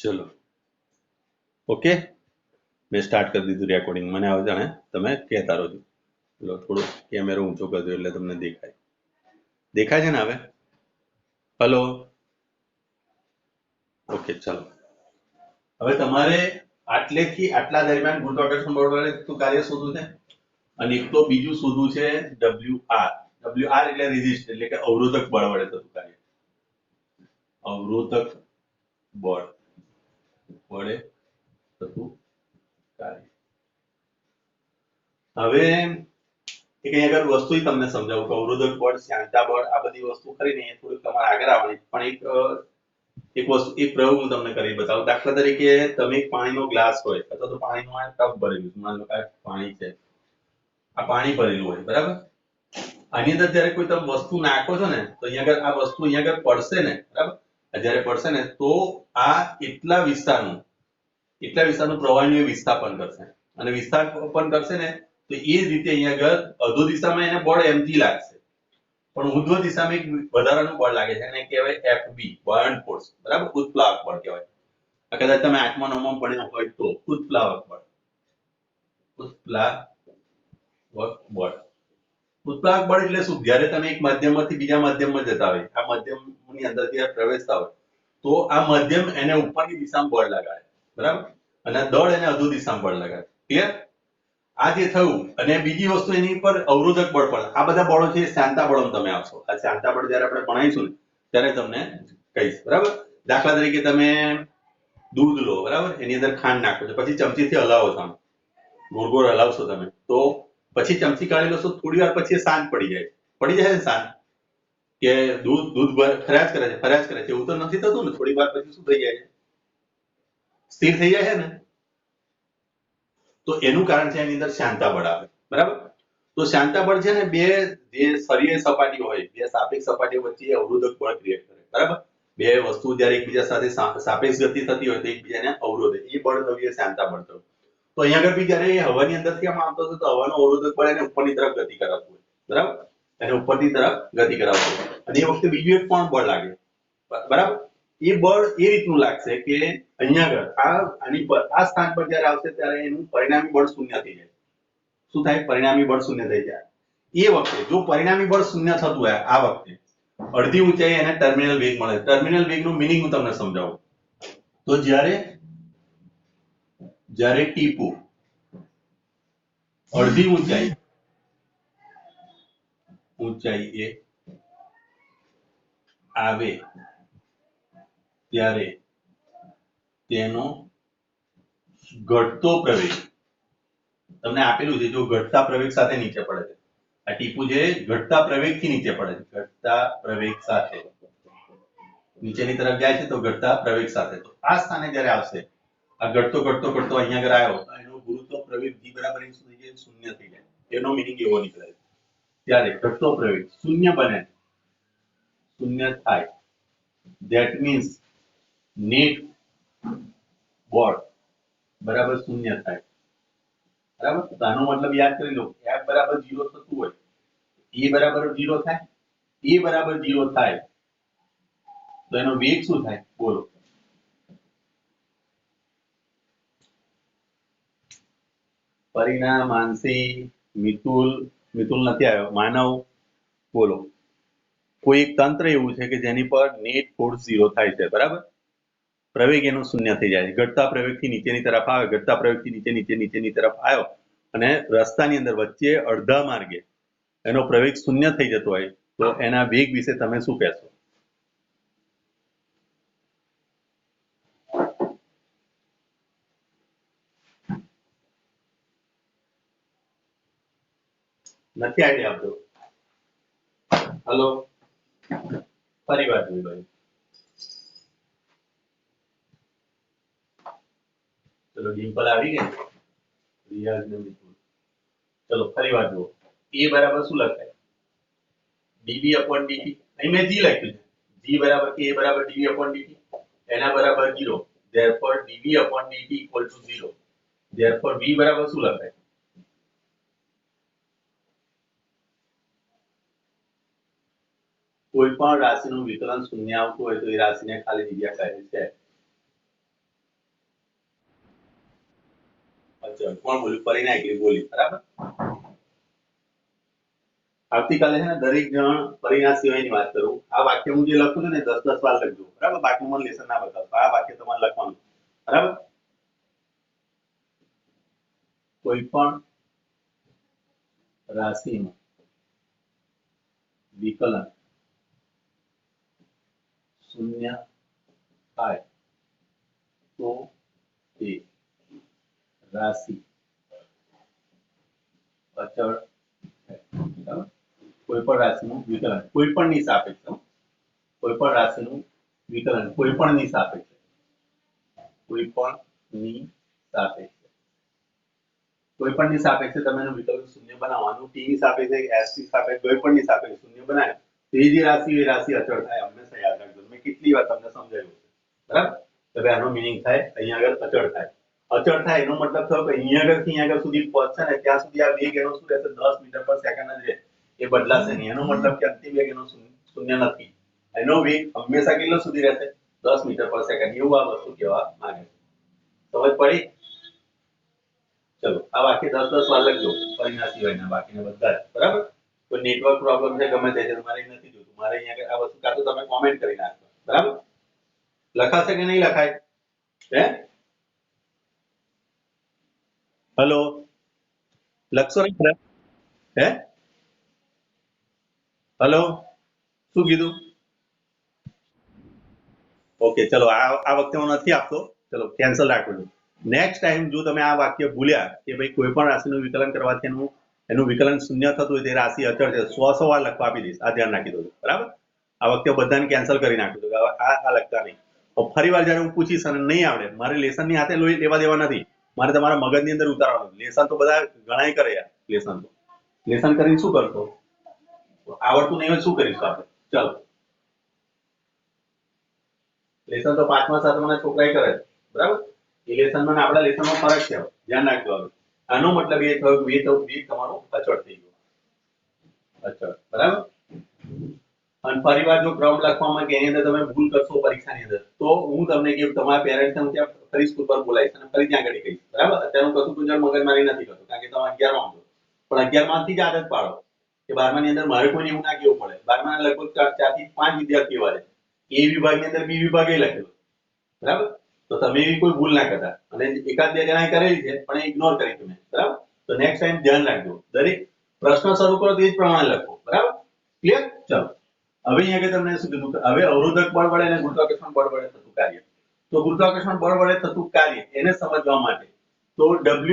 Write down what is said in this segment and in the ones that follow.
चलो ओके मैं स्टार्ट कर दीधुं रेकॉर्डिंग મને આવે જાણે તમે કહેતા રહો ચલો થોડો કેમેરો ઊંચો કરી દો એટલે તમને દેખાય દેખાય છે ને હવે હેલો ઓકે ચલો હવે તમારે આટલેથી આટલા દરમિયાન ગુરુત્વાકર્ષણ બળ વડે કાર્ય શોધવું છે અને એક તો બીજું શોધવું છે ડબલ્યુઆર એટલે રેઝિસ્ટ એટલે કે અવરોધક બળ વડે થતું કાર્ય અવરોધક બળ વડે થતું કાર્ય હવે એક અહીંયા આગળ વસ્તુ તમને સમજાવું કે અવરોધક બળ શ્યાનતા બળ આ બધી વસ્તુ ખરી ને થોડીક તમારે આગળ આવવાની પણ એક વસ્તુ એક પ્રયોગ હું તમને કરી બતાવું દાખલા તરીકે તમે એક પાણીનો ગ્લાસ હોય અથવા તો પાણીનો આ ટબ ભરેલું છે માનો કે પાણી છે આ પાણી ભરેલું હોય બરાબર આની અંદર જ્યારે કોઈ તમે વસ્તુ નાખો છો ને તો અહીંયા આગળ આ વસ્તુ અહીંયા આગળ પડશે ને બરાબર જ્યારે પડશે ને તો આ એટલા વિસ્તારનું પ્રવાહીનું વિસ્થાપન કરશે અને વિસ્થાપન કરશે ને તો એ જ રીતે અહીંયા આગળ અધો દિશામાં એને બળ mg લાગશે પણ ઉર્ધ્વ દિશામાં એક વધારાનું બળ લાગે છે એને કહેવાય fb બાયન્ટ ફોર્સ બરાબર ઉત્પ્લાવક બળ કહેવાય કદાચ તમે 8મા 9મા ભણ્યા હોય તો ઉત્પ્લાવક બળ ઉત્પ્લાવક બળ એટલે શું જ્યારે તમે એક માધ્યમમાંથી બીજા માધ્યમમાં જતા હોય આ માધ્યમની અંદરથી પ્રવેશતા હોય તો આ માધ્યમ એને ઉપરની દિશામાં બળ લગાડે બરાબર અને દળ એને અધો દિશામાં બળ લગાડે ક્લિયર આ જે થયું અને બીજી વસ્તુ એની પર અવરોધક બળ પણ આ બધા બળો છે શાંતા બળો તમે આવશો આ શાંતા બળ જ્યારે આપણે ભણાવીશું ને ત્યારે તમને કહીશ બરાબર દાખલા તરીકે તમે દૂધ લો બરાબર એની અંદર ખાંડ નાખો છો પછી ચમચીથી હલાવો છો ગોળ ગોળ હલાવશો તમે તો પછી ચમચી કાઢી લેશો થોડી વાર પછી શાંત પડી જાય ને શાંત કે દૂધ ફર્યા જ કરે છે એવું તો નથી થતું ને થોડી વાર પછી શું થઈ જાય છે સ્થિર થઈ જાય છે ને તો એનું કારણ છે એની અંદર શાંતા બળ આવે બરાબર તો શાંતા બળ છે ને બે જે સરિય સપાટીઓ હોય બે સાપેક્ષ સપાટીઓ વચ્ચે અવરોધક બળ ક્રિએટ કરે બરાબર બે વસ્તુ જ્યારે એકબીજા સાથે સાપેક્ષ ગતિ થતી હોય તો એકબીજાને અવરોધે એ બળ થયું શાંતા બળ થયું તો અહીંયા આગળ બી જ્યારે હવાની અંદરથી આમ આવતો હતો તો હવાનો અવરોધક બળ એને ઉપરની તરફ ગતિ કરાવતું હોય બરાબર એને ઉપરની તરફ ગતિ કરાવતું હોય અને એ વખતે બીજું એક પણ બળ લાગે બરાબર એ બળ એ રીતનું લાગશે કે અહીંયા આગળ આની પર આ સ્થાન પર જ્યારે આવશે ત્યારે એનું પરિણામી બળ શૂન્ય થઈ જાય શું થાય પરિણામી બળ શૂન્ય થઈ જાય એ વખતે જો પરિણામી બળ શૂન્ય થતું હોય આ વખતે અડધી ઊંચાઈ એને ટર્મિનલ વેગ મળે ટર્મિનલ વેગનું મિનિંગ હું તમને સમજાવું તો જ્યારે ટીપુ અડધી ઊંચાઈ એ આવે ત્યારે તેનો ઘટતો પ્રવેગ તમને આપેલું છે જો ઘટતા પ્રવેગ સાથે નીચે પડે છે આ ટીપુ જે ઘટતા પ્રવેગથી નીચે પડે છે ઘટતા પ્રવેગ સાથે નીચેની તરફ જાય છે તો ઘટતા પ્રવેગ સાથે તો આ સ્થાને જ્યારે આવશે આ ઘટતો અહીંયા આગળ આવ્યો એનો ગુરુત્વ પ્રવેગ g બરાબર શું થઈ જાય શૂન્ય થઈ જાય એનો મીનિંગ એવો નીકળે છે ત્યારે ઘટતો પ્રવેગ શૂન્ય થાય that means નેટ બળ બરાબર શૂન્ય થાય બરાબર તો આનો મતલબ યાદ કરી લો f બરાબર 0 થતું હોય a બરાબર 0 થાય a બરાબર 0 થાય તો એનો વેગ શું થાય બોલો પરિણામ માનસી મિતુલ નથી આવ્યો માનવ બોલો કોઈ એક તંત્ર એવું છે કે જેની પર નેટ ફોર્સ 0 થાય છે બરાબર પ્રવેગ એનો શૂન્ય થઈ જાય ઘટતા પ્રવેગથી નીચેની તરફ આવે ઘટતા પ્રવેગથી નીચેની તરફ આવ્યો અને રસ્તાની અંદર વચ્ચે અડધા માર્ગે એનો પ્રવેગ શૂન્ય થઈ જતો હોય તો એના વેગ વિશે તમે શું કહેશો નથી આઈડિયા આપતો હેલો ફરી વાર જોઈ ભાઈ ચલો ડિમ્પલ આવી ગઈ રિયાઝ ને મિતુલ ચલો ફરી વાર જુઓ a બરાબર શું લખાય dv/dt અહીં મેં g લખ્યું છે g બરાબર a બરાબર dv/dt એના બરાબર 0 therefore dv/dt equal to 0 therefore v બરાબર શું લખાય કોઈ પણ રાશિનું વિકલન શૂન્ય આવતું હોય તો એ રાશિને ખાલી જગ્યા કહે છે અચળ. કોણ બોલ્યું? પરીના એકલી બોલી. બરાબર. આવતીકાલે છે ને દરેક જણ પરીના સિવાયની વાત કરું. આ વાક્ય હું જે લખું છું ને 10-10 વાર લખજો. બરાબર. બાકી મને લેસન ના બતાવશો. આ વાક્ય તમારે લખવાનું. બરાબર. કોઈ પણ રાશિનું વિકલન શૂન્ય થાય તો તે રાશિ અચળ છે. બરાબર. કોઈ પણ રાશિનું વિકલન કોઈ પણ ની સાપેક્ષે, કોઈ પણ રાશિનું વિકલન કોઈ પણ ની સાપેક્ષે, કોઈ પણ ની સાપેક્ષે, કોઈ પણ ની સાપેક્ષે તમે એનું વિકલન શૂન્ય બનાવવાનું. ટી ની સાપેક્ષે, એસ ની સાપેક્ષે, કોઈ પણ ની સાપેક્ષે શૂન્ય બનાવે તો એ જે રાશિ એ રાશિ અચળ થાય. હંમેશા યાદ રાખજો. મેં કેટલી વાર તમને સમજાવ્યું છે. બરાબર. હવે આનો મીનિંગ થાય અહીંયા આગળ અચળ થાય. અચળ થાય એનો મતલબ થયો કે અહીંયા આગળ થી અહીંયા આગળ સુધી પહોંચશે ને ત્યાં સુધી આ વેગ એનો શું રહેશે? 10 મીટર પર સેકન્ડ જ રહે. એ બદલાશે નહીં. એનો મતલબ કે અંતિમ વેગ એનો શૂન્ય નથી. એનો વેગ હંમેશા કેટલો સુધી રહેશે? 10 મીટર પર સેકન્ડ. એવું આ વસ્તુ કહેવા માંગે છે. સમજ પડી? ચલો આ વાક્ય 10-10 વાર લખજો. પરીના સિવાયના બાકીના બધા જ. બરાબર. કોઈ નેટવર્ક પ્રોબ્લેમ છે ગમે તે છે મારે નથી જોતું. મારે અહીંયા આ વસ્તુ કાં તો તમે કોમેન્ટ કરી નાખો. બરાબર. લખાશે કે નહીં લખાય? હે? હેલો, લખશો ને ખરા? હે? હેલો, શું કીધું? ઓકે ચલો આ વખતે હું નથી આપતો. ચલો કેન્સલ રાખું છું. નેક્સ્ટ ટાઈમ જો તમે આ વાક્ય ભૂલ્યા કે ભાઈ કોઈ પણ રાશિનું વિકલન કરવાથી એનું વિકલન શૂન્ય થતું હોય તે રાશિ અચળ છે, 100 વાર લખવા આપી દઈશ. આ ધ્યાન રાખી દો. બરાબર. આ વખતે બધાને કેન્સલ કરી નાખું છું. આ લખતા નહીં. ફરી વાર જયારે હું પૂછીશ અને નહીં આવડે, મારે લેસનની હાથે લોહી લેવા દેવા નથી. મારે તમારા મગજની અંદર ઉતારવાનું. લેસન તો બધા ઘણા કરે યાર. લેસન કરીને શું કરશો? આવડતું નહીં હોય શું કરીશું આપણે? ચલો લેસન તો 5મા-7માના છોકરાએ કરે છે. બરાબર. એ લેસનમાં આપણા લેસનમાં ફરક છે. ધ્યાન રાખજો. હવે આનો મતલબ એ થયો કે વેગ તમારો અચળ થઈ ગયો. અચળ. બરાબર. અને ફરીવાર જો ક્રમ લખવામાં કે એની અંદર તમે ભૂલ કરશો પરીક્ષાની અંદર તો હું તમને કેવું તમારા પેરેન્ટ્સને હું ત્યાં ફરી સ્કૂલ પર બોલાવીશ અને ફરી ત્યાં આગળ કહીશ. બરાબર. અત્યારે હું કશું કોઈ મગજમારી નથી કરતો કારણ કે તમે 11માં છો. પણ 11માંથી જ આદત પાડો કે 12માની અંદર મારે કોઈને એવું ના કહેવું પડે. 12માના લગભગ 4 થી 5 વિદ્યાર્થીઓ આવે. એ વિભાગની અંદર બી વિભાગે લખેલો. બરાબર. તો તમે એવી કોઈ ભૂલ ના કરતા. અને એકાદ બે જણાએ કરેલી છે પણ ઇગ્નોર કરી તમે. બરાબર. તો નેક્સ્ટ ટાઈમ ધ્યાન રાખજો. દરેક પ્રશ્ન શરૂ કરો તે જ પ્રમાણે લખો. બરાબર. ક્લિયર? ચલો હવે અહીંયા તમને શું કીધું કે હવે અવરોધક બળ વડે અને ગુરુત્વાકર્ષણ બળ વડે થતું કાર્ય. તો ગુરુત્વાકર્ષણ બળ વડે થતું કાર્ય એને સમજવા માટે તો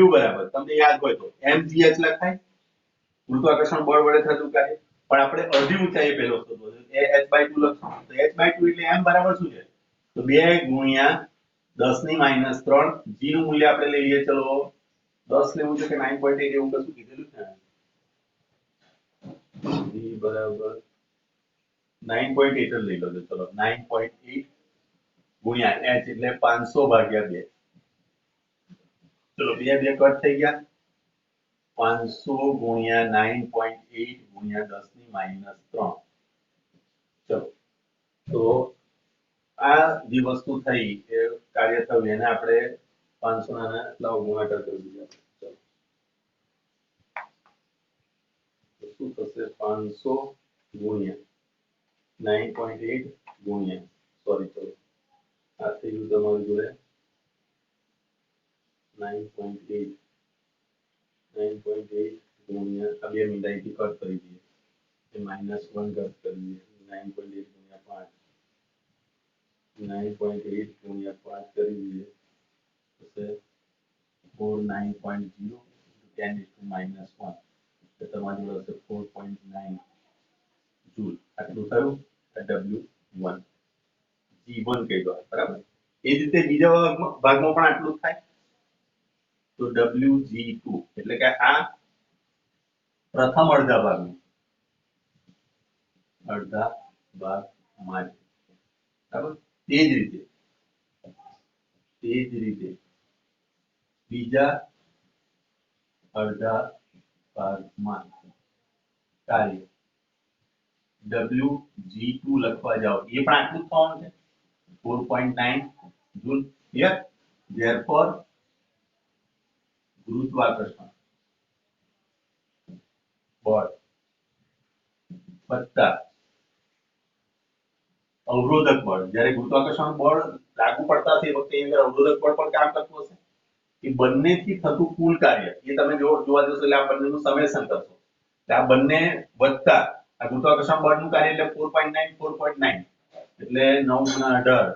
W બરાબર તમને યાદ હોય તો mgh લખાય. ગુરુત્વાકર્ષણ બળ વડે થતું કાર્ય. પણ આપણે અડધી ઊંચાઈએ પેલો શોધવો છે એ h/2 લખશું. તો h/2 એટલે m બરાબર શું છે? તો 2 ગુણ્યા 10⁻³ g નું મૂલ્ય આપણે લઈ લઈએ. ચલો 10 લેવું છે કે 9.8 એવું કશું કીધેલું છે ને? g બરાબર 9.8 લઈ લો. ચલો 9.8 ગુણ્યા h એટલે 500/2. ચલો 2 કટ થઈ ગયા. 500 ગુણ્યા 9.8 ગુણ્યા 10⁻3. ચલો તો આ જે વસ્તુ થઈ એ કાર્ય થયું એને આપણે 500 ના એટલા ગુણાકાર કરી દીધા. ચલો શું થશે? 500 ગુણ્યા 9.8 ગુણ્યા ચલો આ થઈ ગયું તમારું જોડે 9.8 ગુણ્યા આ 2 મિનિટ અહીંથી કટ કરી દઈએ. -1 કટ કરી દઈએ. 9.8 ગુણ્યા 5 9.8 ગુણ્યા 5 કરી દઈએ તો 49.0 10 - 1 તો તમારી જોડે 4.9 જૂલ. આટલું થયું. W1 G1 કહી દો. બરાબર. એ જ રીતે બીજા ભાગમાં પણ આટલું થાય તો WG2 એટલે કે આ પ્રથમ અડધા ભાગ માટે. બરાબર. તે જ રીતે બીજા અડધા ભાગમાં કાર્ય WG2 લખવા જાઓ એ પણ આટલું થવાનું છે 4.9 જૂલ. ક્લિયર? Therefore ગુરુત્વાકર્ષણ બળ વત્તા અવરોધક બળ, જ્યારે ગુરુત્વાકર્ષણ બળ લાગુ પડતા હશે એ વખતે એની અંદર અવરોધક બળ પણ કામ કરતું હશે. એ બંનેથી થતું કુલ કાર્ય એ તમે જોવા જશો એટલે આ બંનેનું સમેશન કરશો એટલે આ બંને વત્તા આ ગુરુત્વાકર્ષણ બળનું કાર્ય એટલે 4.9 એટલે 9 ગુણ્યા 18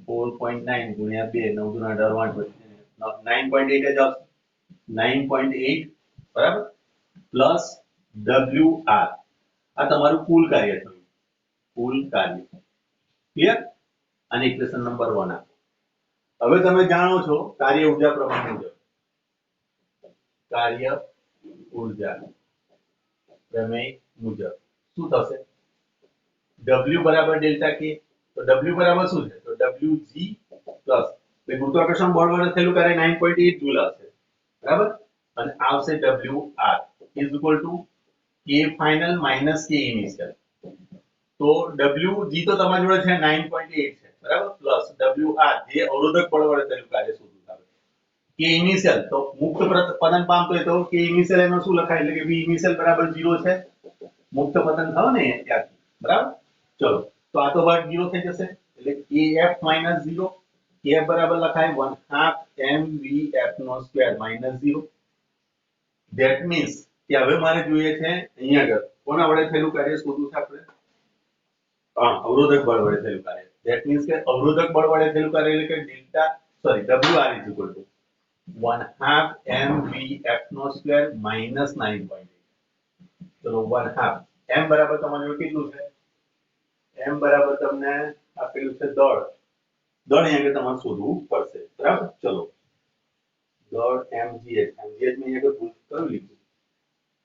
4.9 ગુણ્યા 2 9 ગુણ્યા 18 9.8 જ આવશે 9.8 બરાબર પ્લસ WR આ તમારું કુલ કાર્ય થયું કુલ કાર્ય ક્લિયર અને ઇક્વેશન નંબર 1 આ હવે તમે જાણો છો કાર્ય ઊર્જા પ્રમાણ મુજબ કાર્ય ઊર્જા પ્રમેય મુજબ શું થશે W બરાબર ડેલ્ટા K તો W બરાબર શું છે તો WG પ્લસ એટલે ગુરુત્વાકર્ષણ બળ વડે થયેલું કાર્ય 9.8 જૂલ આવશે બરાબર અને આવશે WR is equal two K final minus K initial તો WG તો તમારી જોડે છે 9.8 છે બરાબર પ્લસ WR જે અવરોધક બળ વડે થયેલું કાર્ય શોધવું આવે K ઇનિશિયલ તો મુક્ત પતન પામતો હોય તો K ઇનિશિયલ એનો શું લખાય એટલે કે V ઇનિશિયલ બરાબર 0 છે મુક્ત પતન થાવ ને ત્યારથી બરાબર ચલો તો આ તો ભાગ 0 થઈ જશે એટલે KF 0 KF બરાબર લખાય 1/2 mvf નો સ્ક્વેર -0 ધેટ મીન્સ કે હવે મારે જોઈએ છે અહીંયા આગળ કોના વડે થયેલું કાર્ય શોધવું છે આપણે અવરોધક બળ વડે થયેલું કાર્ય ધેટ મીન્સ કે અવરોધક બળ વડે થયેલું કાર્ય એટલે કે delta sorry WR is equal to 1/2 mvf નો સ્ક્વેર -9.8 ચલો 1/2 m બરાબર તમારે કેટલું છે m બરાબર તમને આપેલું છે દળ અહીંયા આગળ તમારે શોધવું પડશે બરાબર ચલો દળ mgh માં અહીંયા આગળ ભૂલ કરું લીધું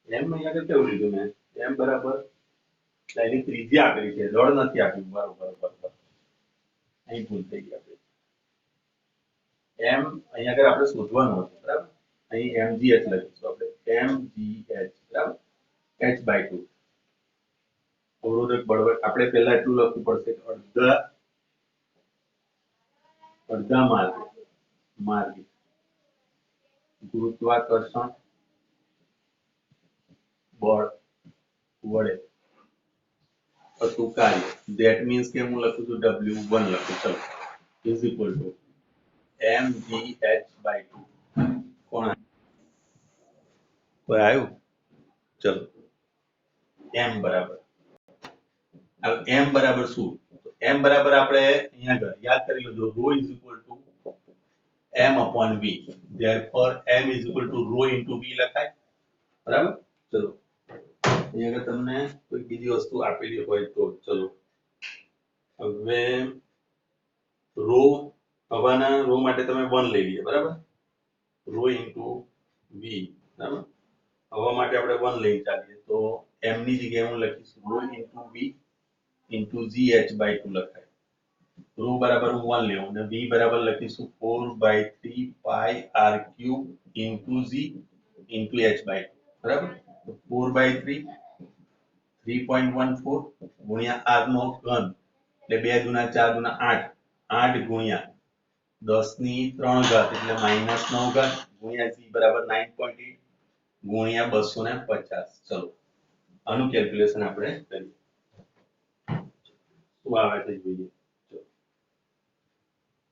m અહીંયા આગળ કેવું લીધું મેં m બરાબર એની ત્રિજ્યા આપેલી છે દળ નથી આપ્યું બરોબર અહીં ભૂલ થઈ ગઈ આપણે m અહીંયા આગળ આપણે શોધવાનું હતું બરાબર અહીં mgh લખીશું આપણે mgh બરાબર h/2 અવરોધક બળ આપણે પહેલા એટલું લખવું પડશે કે અડધા માર્ગે ગુરુત્વાકર્ષણ બળ વડે થતું કાર્ય ધેટ મીન્સ કે હું લખું છું W1 લખું ચલો ઇઝ ઇક્વલ ટુ mgh/2 કોણ કોઈ આવ્યું ચલો m બરાબર હવે m બરાબર શું m બરાબર આપણે અહીંયા આગળ યાદ કરી લેજો ρ is equal to m/v therefore m is equal to ρ * v લખાય બરાબર ચલો અહીંયા આગળ તમને કોઈ બીજી વસ્તુ આપેલી હોય તો ચલો હવે હવાના ρ માટે તમે 1 લઈ લઈએ બરાબર ρ * v બરાબર હવા માટે આપણે 1 લઈ ચાલીએ તો m ની જગ્યાએ હું લખીશ ρ * v * gh/2 લખાય ρ બરાબર હું 1 લેવું અને v બરાબર લખીશું 4/3 pi r³ * g * h/2 બરાબર 4/3 3.14 ગુણ્યા r નો ઘન એટલે 2 * 4 * 8 8 ગુણ્યા 10⁻³ એટલે -9 ગુણ્યા g બરાબર 9.8 ગુણ્યા 250 ચલો આનું કેલ્ક્યુલેશન આપણે કરીએ શું આવે છે જોઈએ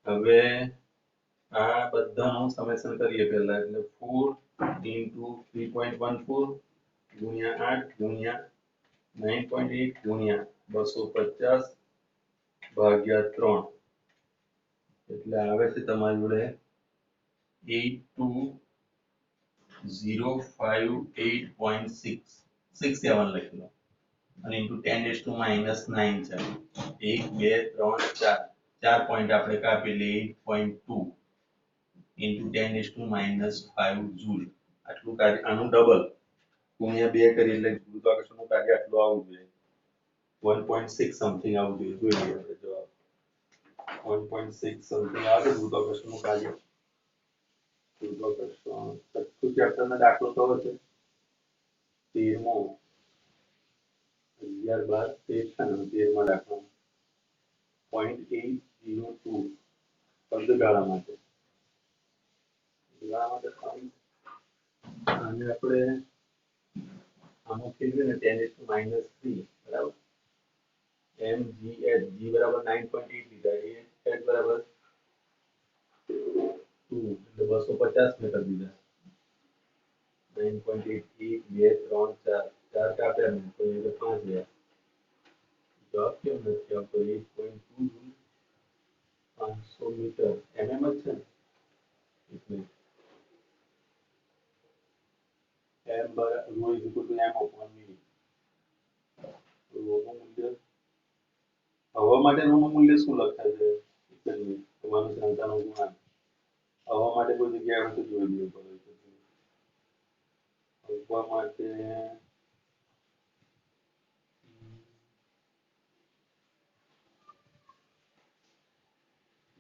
હવે આ બધાનું સમેશન કરીએ પહેલા એટલે 4 * 3.14 ગુણ્યા 8 ગુણ્યા 9.8 ગુણ્યા 250 ભાગ્યા 3 એટલે આવે છે તમારી જોડે 82058.67 લખી લો અને * 10⁻⁹ છે 1 2 3 4 4 પોઈન્ટ આપણે કાપી એટલે 8.2 * 10⁻⁵ જૂલ આટલું કાર્ય આનું ડબલ ગુણ્યા 2 કરી એટલે ગુરુત્વાકર્ષણનું કાર્ય આટલું આવવું જોઈએ 1.6 સમથિંગ આવવું જોઈએ જોઈ લઈએ આપણે જવાબ 1.6 સમથિંગ આવે ગુરુત્વાકર્ષણનું કાર્ય ગુરુત્વાકર્ષણ છઠ્ઠું ચેપ્ટરનો દાખલો કયો છે 13મો 11 12 13મા દાખલો 0.802 અર્ધગાળા માટે આને આપણે આમાં ફેરવીને 10⁻³ બરાબર mgh g બરાબર 9.8 લીધા એ h બરાબર 2 એટલે 250 મેં કરી દીધા 9.8 1 2 3 4 4 કાપ્યા મેં તો એ 5 ગયા જવાબ કેમ નથી આવતો 8.2 જૂલ 500 મીટર mm જ છે ને એટલે m બરાબર ρ = m/v ρ નું મૂલ્ય હવા માટેનું મૂલ્ય શું લખાય છે હવાનું ઘનતાનું ગુણાંક હવા માટે કોઈ જગ્યાએ હોય તો જોઈ લેવું પડે હવા માટે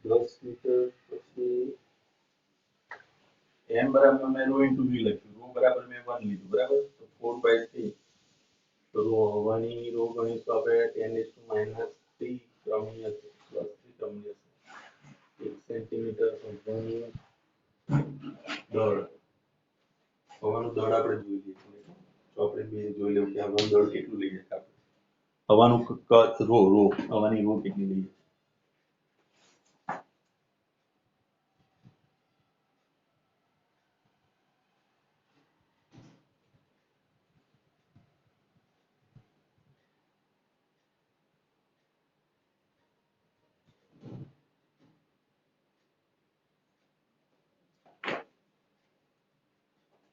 10 મીટર પછી m બરાબર મેં ρ * v લખ્યું ρ બરાબર મેં 1 લીધું બરાબર તો 4/3 તો હવાની ρ ગણીશું આપણે 10⁻³ ક્રમની હશે +3 ક્રમની હશે 1 સેન્ટીમીટર હવાનું દળ હવાનું દળ આપણે જોઈ લઈએ તો આપણે બે જોઈ લેવું કે હવાનું દળ કેટલું લઈ જાય આપણે હવાનું હવાની ρ કેટલી લઈએ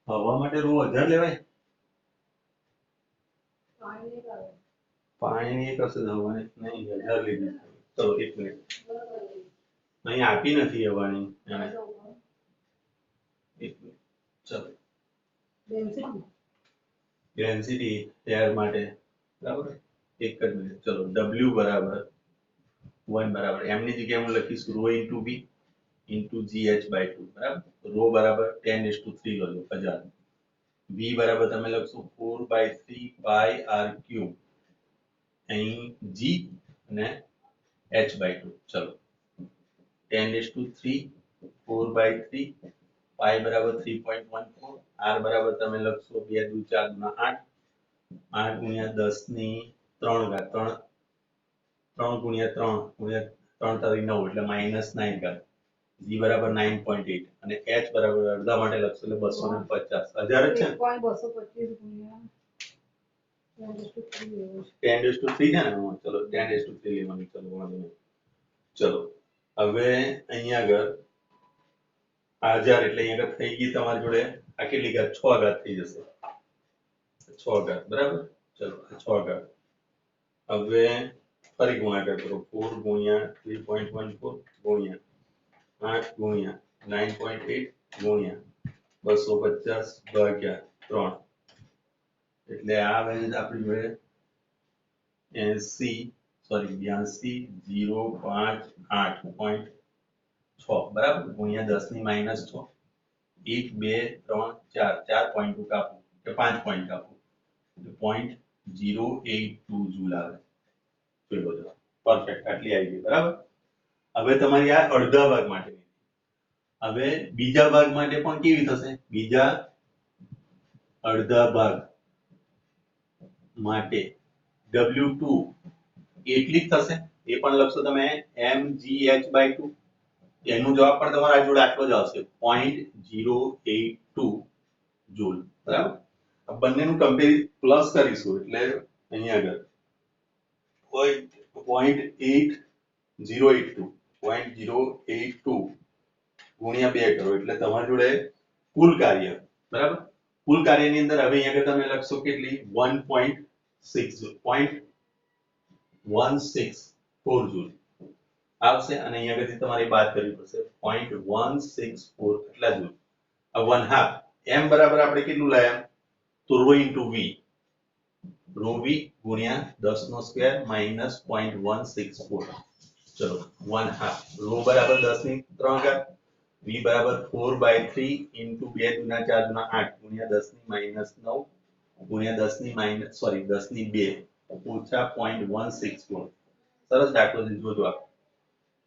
હવા માટે ρ 1000 લેવાય પાણીની એક હશે હવાની નહીં 1000 લીધી ચલો 1 મિનિટ અહીં આપી નથી હવાની ચલો ડેન્સિટી એર માટે બરાબર એક જ મિનિટ ચલો w બરાબર 1 બરાબર m ની જગ્યાએ હું લખીશ ρ * v * gh/2 બરાબર ρ બરાબર 10⁻³ લો 1000 v બરાબર તમે લખશો 4/3 pi r³ અહીં g અને h/2 ચલો 10⁻³ 4/3 pi બરાબર 3.14 r બરાબર તમે લખશો 2 * 2 = 4 * 8 8 * 10⁻³ ઘાત 3 3 * 3 * 3 * 9 એટલે -9 ઘાત g બરાબર 9.8 અને h બરાબર અડધા માટે લખશો એટલે 250 1000 જ છે 10⁻³ છે ને ચલો 10⁻³ લેવાની ચલો વાંધો નહીં ચલો હવે અહીંયા આગળ 1000 એટલે અહીંયા આગળ થઈ ગઈ તમારી જોડે આ કેટલી ઘાત 6 ઘાત થઈ જશે 6 ઘાત બરાબર ચલો 6 ઘાત હવે ફરી ગુણાકાર કરો 4 * 3.14 * 8 * 9.8 * 250 ભાગ્યા 3 એટલે આ આવે છે આપણી જોડે 82.058.6 બરાબર ગુણ્યા 10⁻⁻6 1 2 3 4 4 પોઈન્ટ કાપું એટલે 5 પોઈન્ટ કાપું એટલે 0.082 જૂલ આવે જોઈ લો પરફેક્ટ આટલી આવી ગઈ બરાબર હવે તમારી આ અડધા ભાગ માટે હવે બીજા ભાગ માટે પણ કેવી થશે બીજા અડધા ભાગ માટે W2 એટલી જ થશે એ પણ લખશો તમે mgh/2 એનો જવાબ પણ તમારા જોડે આટલો જ આવશે 0.082 જૂલ બરાબર આ બંનેનું કમ્પેરિઝન પ્લસ કરીશું એટલે અહીંયા આગળ 0.8082 ગુણ્યા 2 કરો એટલે તમારી જોડે કુલ કાર્ય બરાબર કુલ કાર્યની અંદર હવે અહીંયા આગળ તમે લખશો કેટલી 1.164 જૂલ આવશે અને અહીંયા આગળથી તમારે બાદ કરવી પડશે 0.164 એટલા જૂલ આ 1/2 m બરાબર આપણે કેટલું લાયા તો ρ * v ρv ગુણ્યા 10² માઈનસ 0.164 ચલો 1/2 ρ બરાબર 10⁻³ ઘાત v બરાબર 4/3 * 2 * 4 * 8 ગુણ્યા 10⁻⁹ ગુણ્યા 10⁻2 ઓછા 0.164 સરસ દાખલો છે જોજો આપ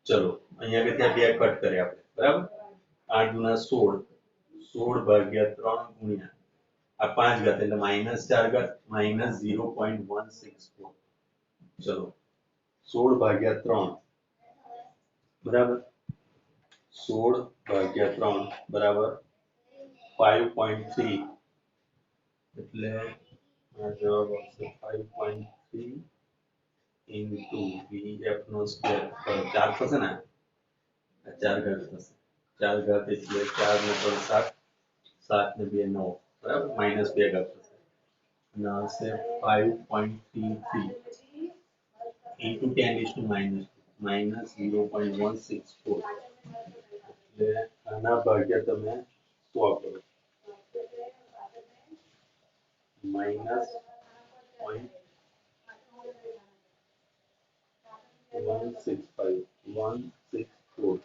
ચલો અહીંયા આગળ ત્યાં બે કટ કર્યા આપણે બરાબર 8 * 16 16 ભાગ્યા 3 ગુણ્યા આ 5 ઘાત એટલે -4 ઘાત -0.164 ચલો 16 ભાગ્યા 3 બરાબર 16 ભાગ્યા 3 બરાબર 5.3 એટલે આ જવાબ આવશે 5.3 into VF નો સ્ક્વેર 4 થશે ને આ 4 ઘાત થશે 4 ઘાત એટલે 4 ને 3 7 7 ને 2 9 બરાબર -2 ઘાત થશે અને આવશે 5.33 into 10 is to minus 0.164 એટલે આના ભાગ્યા તમે 100 કરો minus 164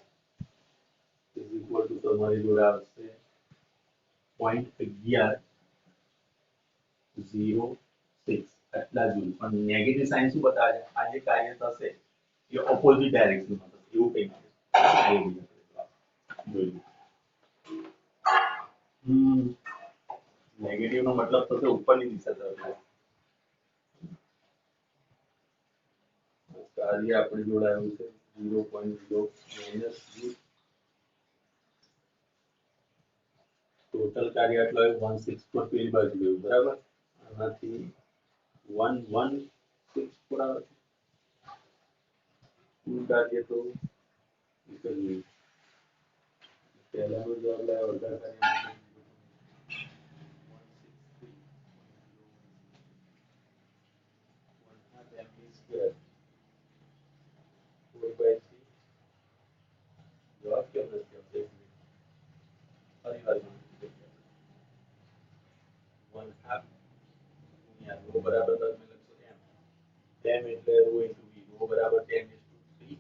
is equal to તમારી જોડે આવશે 0.1106 આટલા જૂલ પણ નેગેટિવ સાઇન શું બતાવે છે આ જે કાર્ય થશે એ ઓપોઝિટ ડાયરેક્શનમાં થશે એવું કંઈક છે નેગેટિવ નો મતલબ થશે ઉપરની દિશા તરફ કાર્ય આપણી જોડે આવ્યું છે 0.0 માઈનસ ટોટલ કાર્ય આટલો 164 પેલી બાજુ ગયું બરાબર આનાથી 1164 આવે કુલ કાર્ય તો નીકળ્યું પહેલાનો જવાબ લાવ્યો અડધા કાર્ય બરાબર તમે લખશો m એટલે ρ * v ρ બરાબર 10:3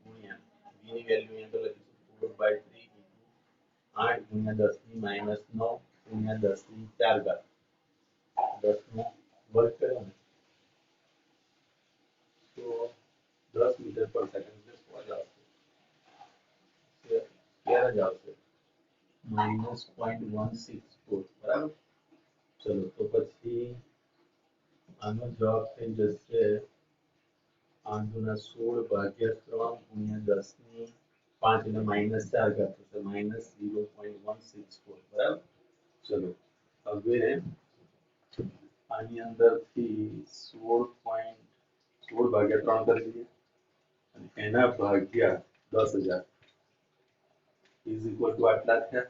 ગુણ્યા v ની વેલ્યુ અહીંયા તો લખીશું 4/3 8 ગુણ્યા 10 ની -9 ગુણ્યા 10 ની 4 ઘાત 10 નો વર્ગ કર્યો ને તો 10 મીટર પર સેકન્ડ એટલે શું જ આવશે સ્ક્વેર જ આવશે -0.164 બરાબર ચલો તો પછી આનો જવાબ થઈ જશે 8 * 16 / 3 * 10 ની 5 એટલે -4 ઘાત થશે -0.164 બરાબર ચલો હવે આની અંદરથી 16 ભાગ્યા 3 કરી દઈએ અને એના ભાગ્યા 10000 is equal to આટલા થયા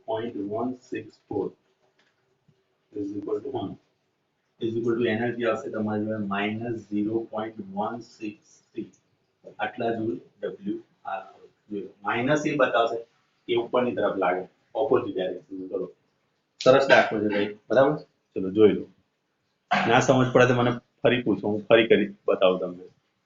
-0.164 is equal to 1 is equal to energy આવશે તમારી જોડે -0.163 આટલા જૂલ WR માઈનસ એ બતાવશે એ ઉપરની તરફ લાગે ઓપોઝિટ ડાયરેક્શન ચલો સરસ દાખલો છે ભાઈ બરાબર ચલો જોઈ લો ના સમજ પડે તો મને ફરી પૂછો હું ફરી કરી બતાવું તમને